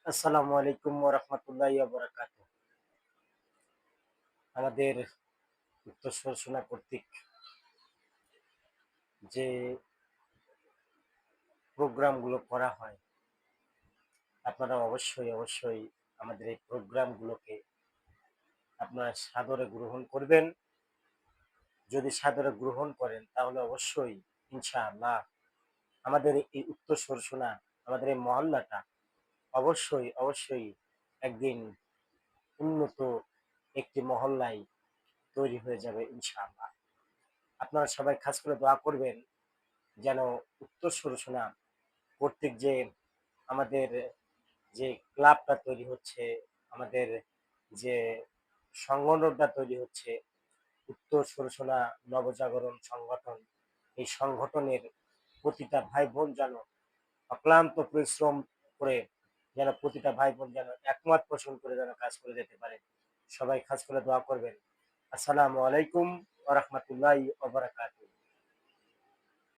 আসসালামু আলাইকুম ওয়া রাহমাতুল্লাহি ওয়া বারাকাতুহু। আমাদের উত্তর সরসনা কর্তৃক যে প্রোগ্রামগুলো করা হয়, আপনারা অবশ্যই আমাদের এই প্রোগ্রামগুলোকে আপনারা সাদরে গ্রহণ করবেন। যদি সাদরে গ্রহণ করেন তাহলে অবশ্যই ইনশাআল্লাহ আমাদের এই উত্তর সরসনা, আমাদের এই মহল্লাটা অবশ্যই একদিন উন্নত একটি মহল্লায় তৈরি হয়ে যাবে ইনশাআল্লাহ। আপনারা সবাই খাস করে দোয়া করবেন যেন উত্তর সরসনা কর্তৃক যে আমাদের যে ক্লাবটা তৈরি হচ্ছে, আমাদের যে সংগঠনটা তৈরি হচ্ছে, উত্তর সরসনা নবজাগরণ সংগঠন, এই সংগঠনের প্রতিটা ভাই বোন যেন অক্লান্ত পরিশ্রম করে যেন প্রতিটা ভাই বোন যেন একমত পোষণ করে যেন কাজ করে যেতে পারে। সবাই খাস করে দোয়া করবেন। আসসালামু আলাইকুম ওয়া রাহমাতুল্লাহি ওয়া বারাকাতুহু।